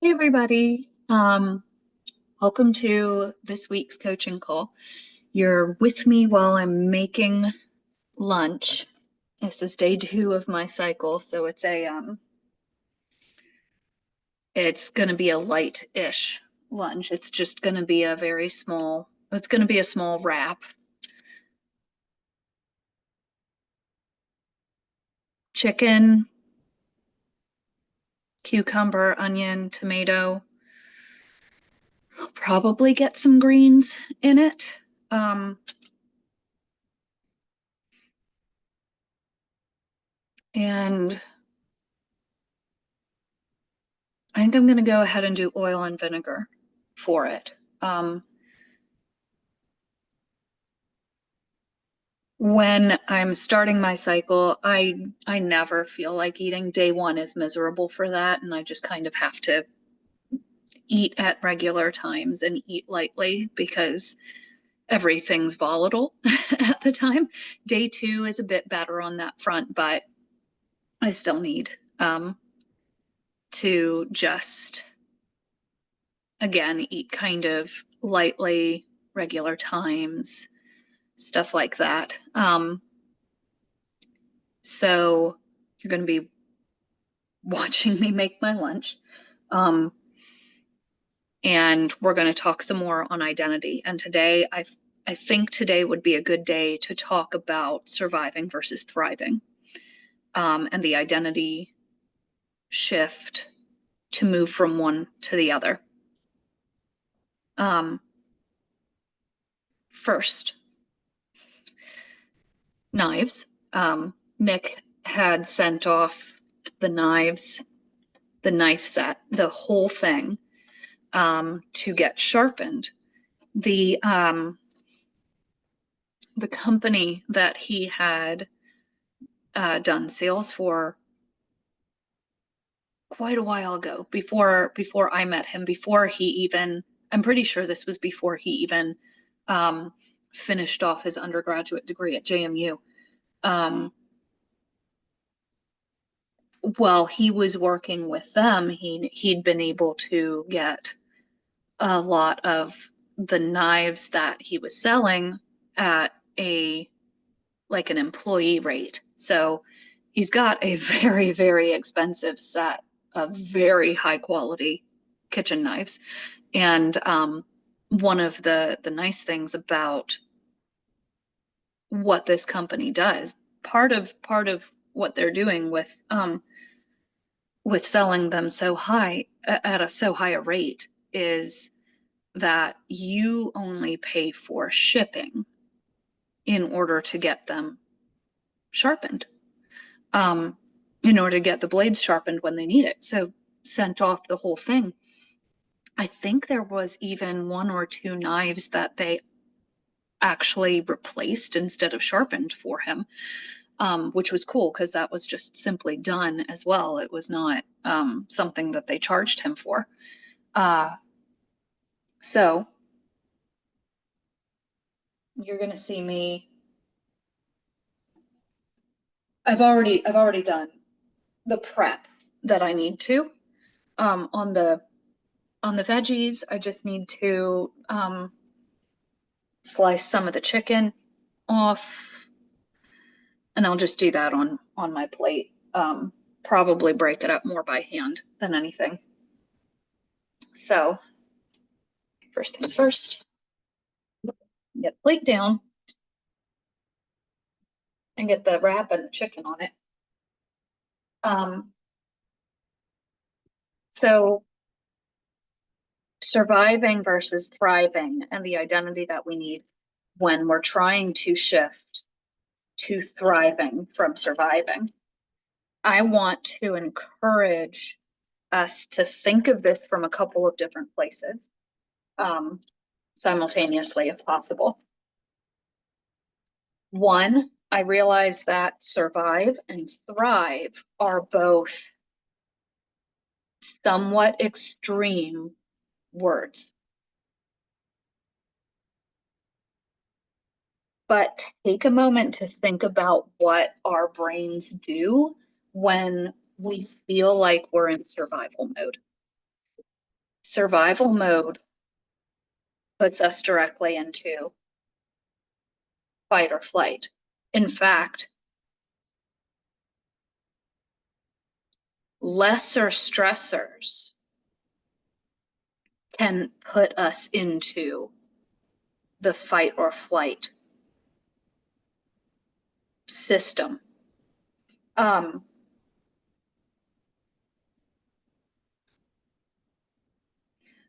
Hey everybody. Welcome to this week's coaching call. You're with me while I'm making lunch. This is day 2 of my cycle, so it's gonna be a light-ish lunch. It's just gonna be it's gonna be a small wrap. Chicken, cucumber, onion, tomato. I'll probably get some greens in it. And I think I'm going to go ahead and do oil and vinegar for it. When I'm starting my cycle, I never feel like eating. Day 1 is miserable for that, and I just kind of have to eat at regular times and eat lightly because everything's volatile at the time. Day 2 is a bit better on that front, but I still need to just again eat kind of lightly, regular times, stuff like that. So you're going to be watching me make my lunch. And we're going to talk some more on identity. And today, I think today would be a good day to talk about surviving versus thriving, and the identity shift to move from one to the other. First, knives. Nick had sent off the knives, the knife set, the whole thing, to get sharpened. The company that he had done sales for quite a while ago, before I met him, before he even, I'm pretty sure this was before he even finished off his undergraduate degree at JMU. While he was working with them, he'd been able to get a lot of the knives that he was selling at an employee rate. So he's got a very, very expensive set of very high quality kitchen knives. And one of the nice things about what this company does, part of what they're doing with selling them so high at a so high a rate is that you only pay for shipping in order to get them sharpened, in order to get the blades sharpened when they need it. So sent off the whole thing. I think there was even 1 or 2 knives that they actually replaced instead of sharpened for him, which was cool because that was just simply done as well. It was not something that they charged him for. So you're going to see me. I've already done the prep that I need to. On the veggies, I just need to slice some of the chicken off, and I'll just do that on my plate. Probably break it up more by hand than anything. So first things first, get the plate down and get the wrap and the chicken on it. So surviving versus thriving and the identity that we need when we're trying to shift to thriving from surviving. I want to encourage us to think of this from a couple of different places, simultaneously if possible. One, I realize that survive and thrive are both somewhat extreme words. But take a moment to think about what our brains do when we feel like we're in survival mode. Survival mode puts us directly into fight or flight. In fact, lesser stressors can put us into the fight or flight system.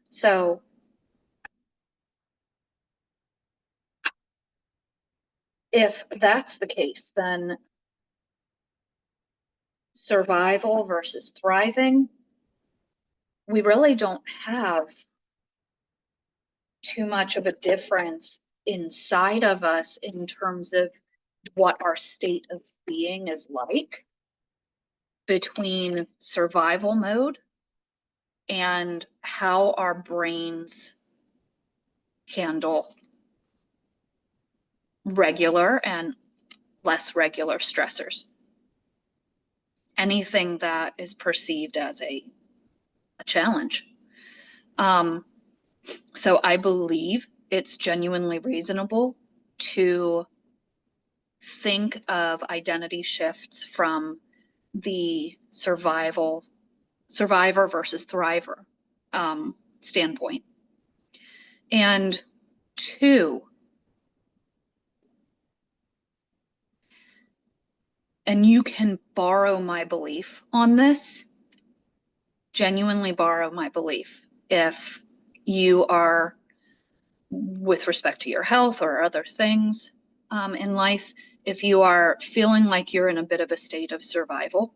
So if that's the case, then survival versus thriving, we really don't have too much of a difference inside of us in terms of what our state of being is like between survival mode and how our brains handle regular and less regular stressors. Anything that is perceived as a challenge. So I believe it's genuinely reasonable to think of identity shifts from the survivor versus thriver standpoint. And two, and you can borrow my belief on this, genuinely borrow my belief if you are, with respect to your health or other things in life, if you are feeling like you're in a bit of a state of survival.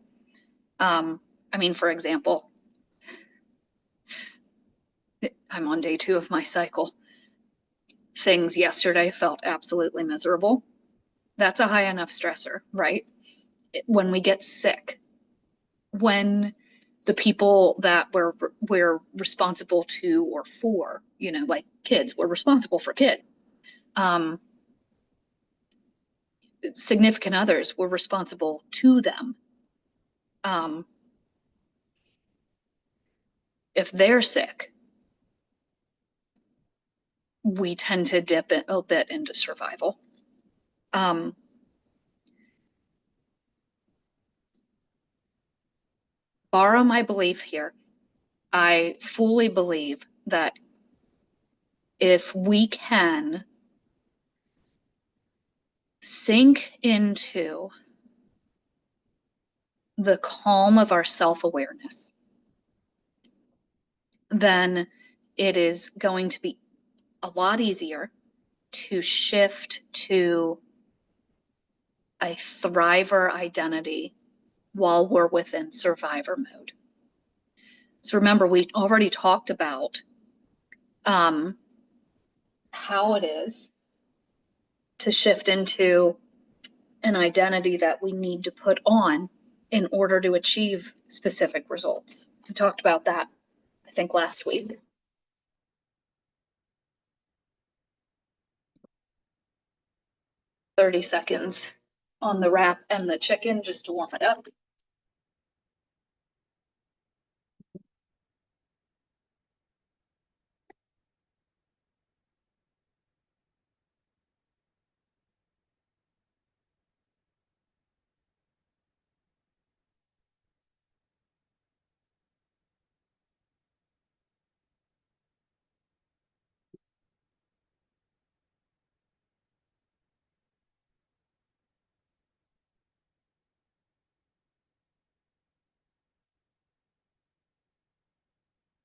I mean, for example, I'm on day 2 of my cycle. Things yesterday felt absolutely miserable. That's a high enough stressor, right? When we get sick, when the people that we're responsible to or for, you know, like kids, we're responsible for kids. Significant others, we're responsible to them. If they're sick, we tend to dip a bit into survival. Borrow my belief here. I fully believe that if we can sink into the calm of our self-awareness, then it is going to be a lot easier to shift to a thriver identity while we're within survivor mode. So remember, we already talked about how it is to shift into an identity that we need to put on in order to achieve specific results. We talked about that, I think, last week. "30 seconds on the wrap and the chicken just to warm it up."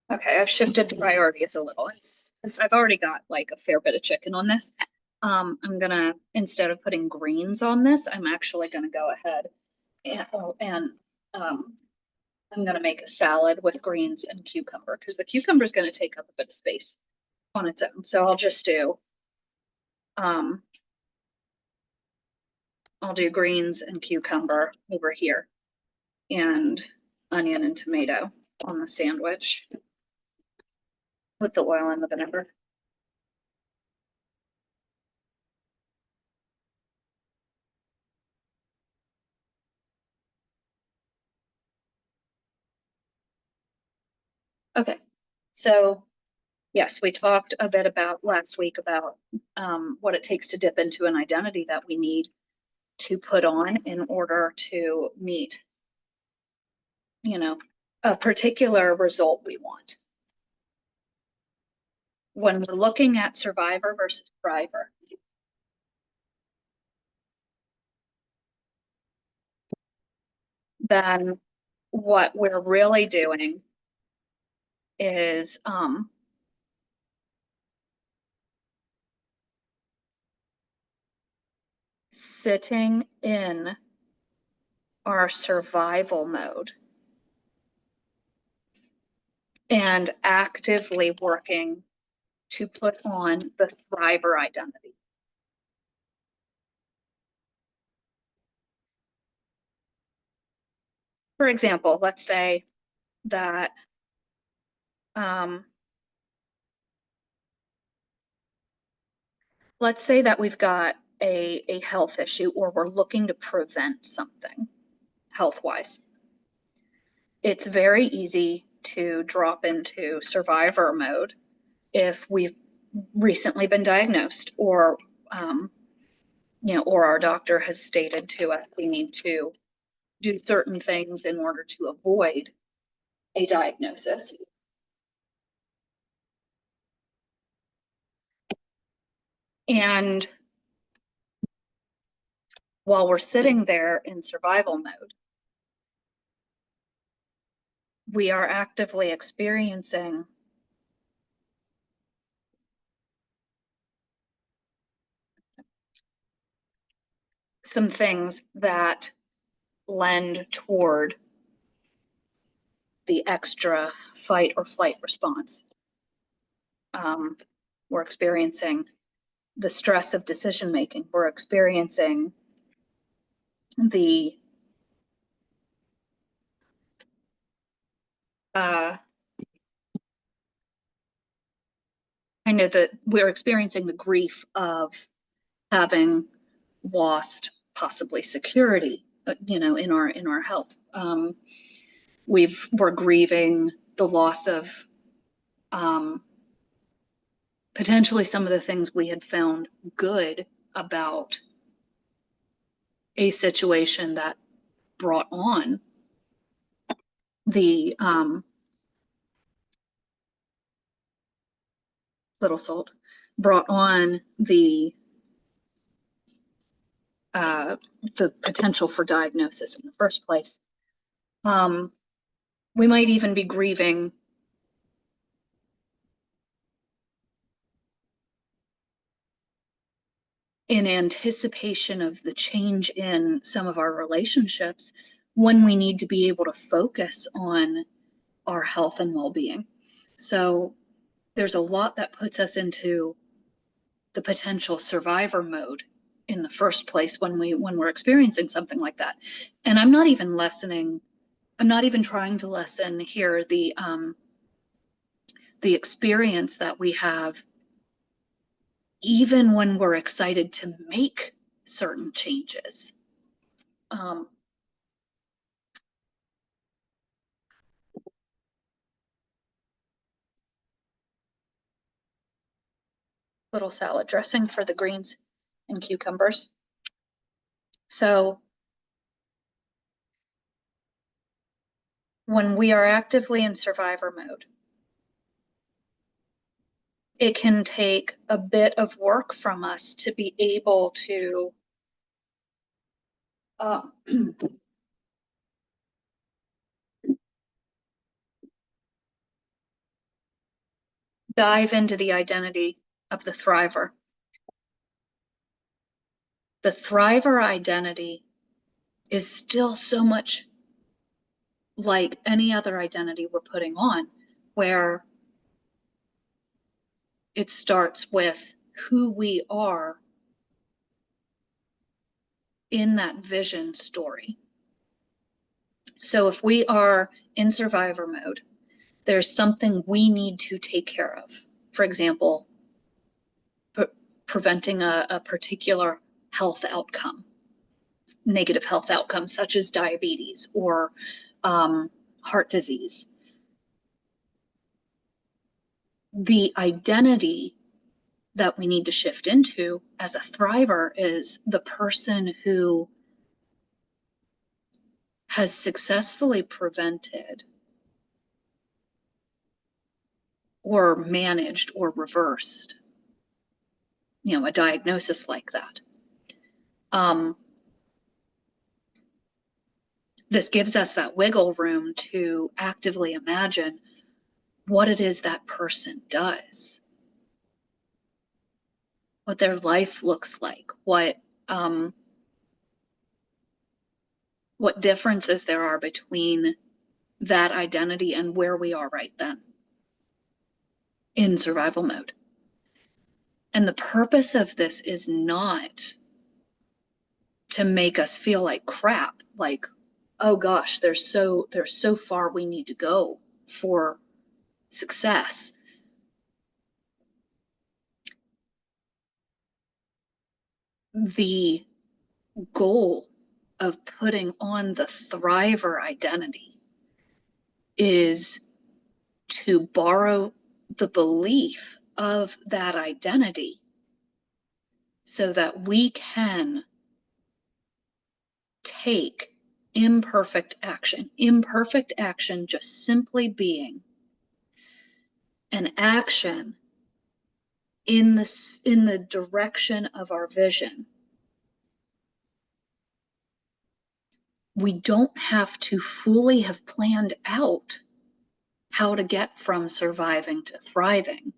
Okay, I've shifted priorities a little. I've already got like a fair bit of chicken on this. I'm gonna, instead of putting greens on this, I'm actually gonna go ahead and I'm gonna make a salad with greens and cucumber because the cucumber is gonna take up a bit of space on its own. So I'll do greens and cucumber over here and onion and tomato on the sandwich with the oil and the vinegar. Okay, So yes, we talked a bit about last week about what it takes to dip into an identity that we need to put on in order to meet, a particular result we want. When we're looking at survivor versus thriver, then what we're really doing is sitting in our survival mode and actively working to put on the thriver identity. For example, let's say that we've got a health issue, or we're looking to prevent something health-wise. It's very easy to drop into survivor mode if we've recently been diagnosed, or or our doctor has stated to us we need to do certain things in order to avoid a diagnosis. And while we're sitting there in survival mode, we are actively experiencing some things that lend toward the extra fight or flight response. We're experiencing the stress of decision making. We're experiencing the we're experiencing the grief of having lost possibly security, in our health. We're grieving the loss of potentially some of the things we had found good about a situation that brought on the little salt, brought on the potential for diagnosis in the first place. We might even be grieving in anticipation of the change in some of our relationships, when we need to be able to focus on our health and well-being. So there's a lot that puts us into the potential survivor mode in the first place when we're experiencing something like that. And I'm not even trying to lessen here the experience that we have even when we're excited to make certain changes. Little salad dressing for the greens and cucumbers. So when we are actively in survivor mode, it can take a bit of work from us to be able to dive into the identity of the thriver. The thriver identity is still so much like any other identity we're putting on, where it starts with who we are in that vision story. So if we are in survivor mode, there's something we need to take care of. For example, preventing a particular health outcome, negative health outcomes such as diabetes or heart disease. The identity that we need to shift into as a thriver is the person who has successfully prevented or managed or reversed, a diagnosis like that. This gives us that wiggle room to actively imagine what it is that person does, what their life looks like, what differences there are between that identity and where we are right then in survival mode. And the purpose of this is not to make us feel like crap, like, oh gosh, there's so far we need to go for success. The goal of putting on the thriver identity is to borrow the belief of that identity so that we can take imperfect action. Imperfect action just simply being an action in the direction of our vision. We don't have to fully have planned out how to get from surviving to thriving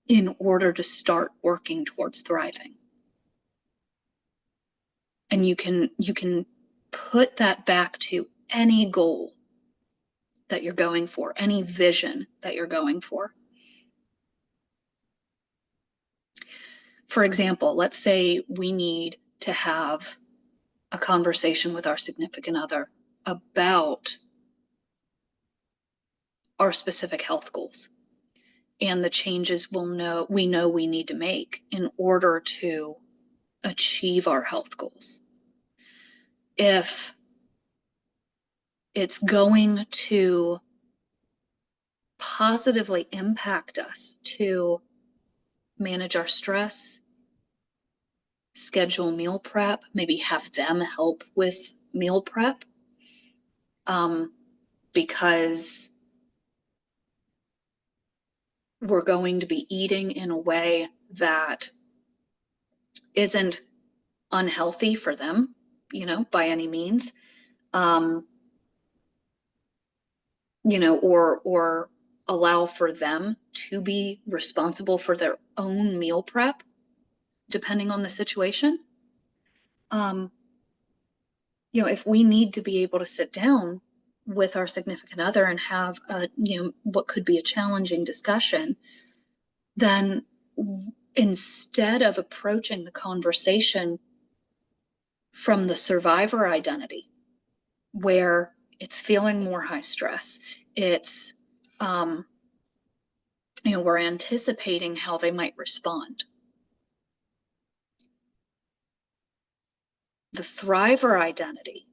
in order to start working towards thriving. And you can put that back to any goal that you're going for, any vision that you're going for. For example, let's say we need to have a conversation with our significant other about our specific health goals and the changes we know we need to make in order to achieve our health goals. If it's going to positively impact us to manage our stress, schedule meal prep, maybe have them help with meal prep, because we're going to be eating in a way that isn't unhealthy for them, by any means, or allow for them to be responsible for their own meal prep, depending on the situation. If we need to be able to sit down with our significant other and have what could be a challenging discussion, then instead of approaching the conversation from the survivor identity, where it's feeling more high stress, it's we're anticipating how they might respond. The thriver identity,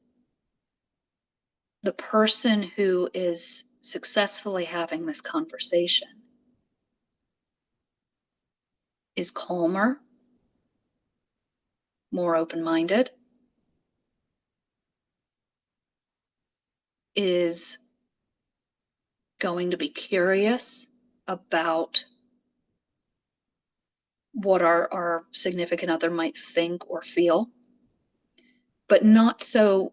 the person who is successfully having this conversation, is calmer, more open-minded, is going to be curious about what our significant other might think or feel, but not to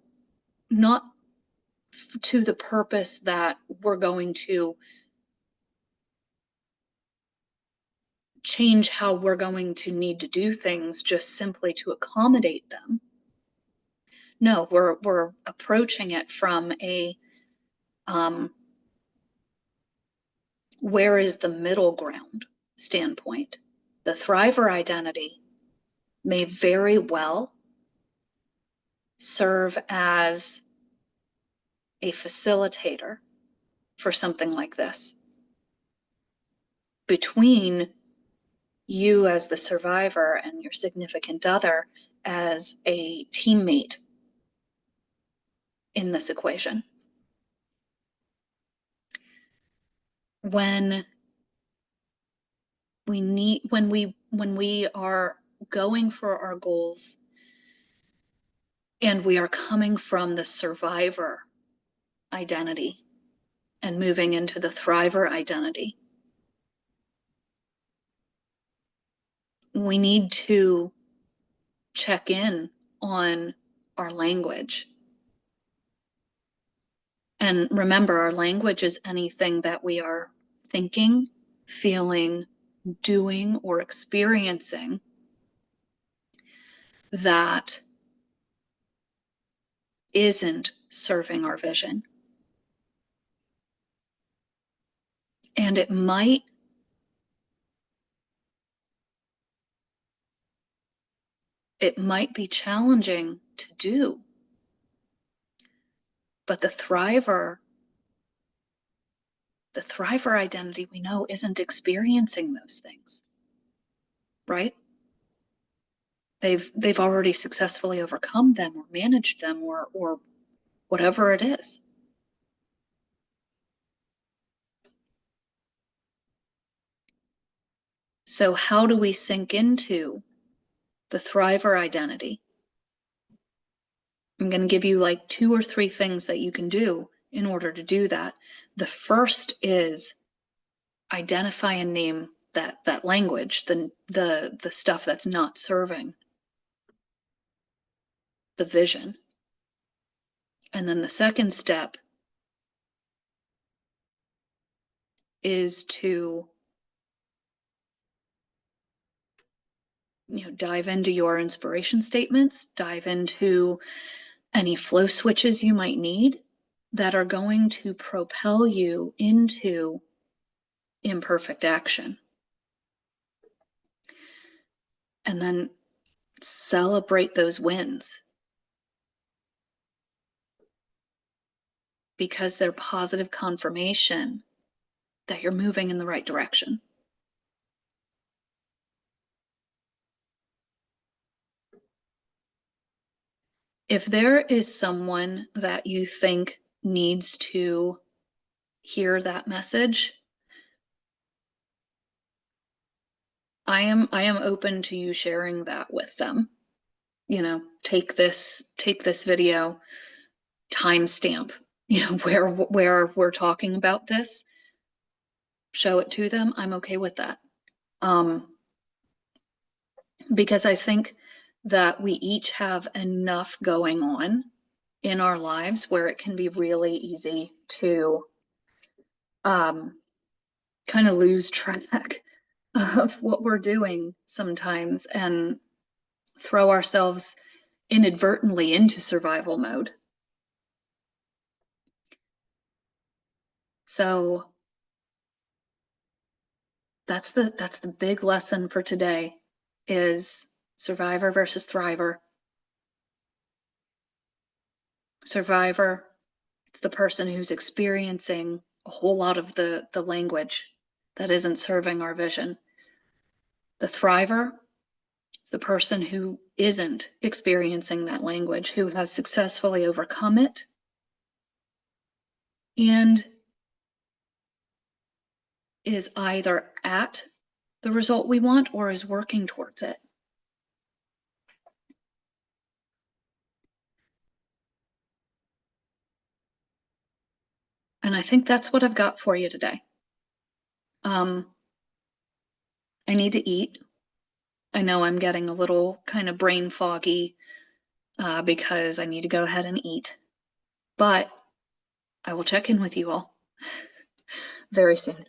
the purpose that we're going to change how we're going to need to do things just simply to accommodate them. No, we're approaching it from a where is the middle ground standpoint. The thriver identity may very well serve as a facilitator for something like this between you as the survivor and your significant other as a teammate in this equation. When when we are going for our goals and we are coming from the survivor identity and moving into the thriver identity, we need to check in on our language. And remember, our language is anything that we are thinking, feeling, doing, or experiencing that isn't serving our vision. And it might be challenging to do. But the thriver identity we know isn't experiencing those things, right? They've already successfully overcome them or managed them or whatever it is. So how do we sink into the thriver identity? I'm going to give you like 2 or 3 things that you can do in order to do that. The first is identify and name that language, the stuff that's not serving the vision. And then the second step is to dive into your inspiration statements, dive into any flow switches you might need that are going to propel you into imperfect action. And then celebrate those wins because they're positive confirmation that you're moving in the right direction. If there is someone that you think needs to hear that message, I am open to you sharing that with them. Take this video, timestamp, where we're talking about this, show it to them. I'm okay with that. Because I think that we each have enough going on in our lives where it can be really easy to kind of lose track of what we're doing sometimes and throw ourselves inadvertently into survival mode. So that's the big lesson for today is survivor versus thriver. Survivor, it's the person who's experiencing a whole lot of the language that isn't serving our vision. The thriver is the person who isn't experiencing that language, who has successfully overcome it and is either at the result we want or is working towards it. And I think that's what I've got for you today. I need to eat. I know I'm getting a little kind of brain foggy because I need to go ahead and eat. But I will check in with you all very soon.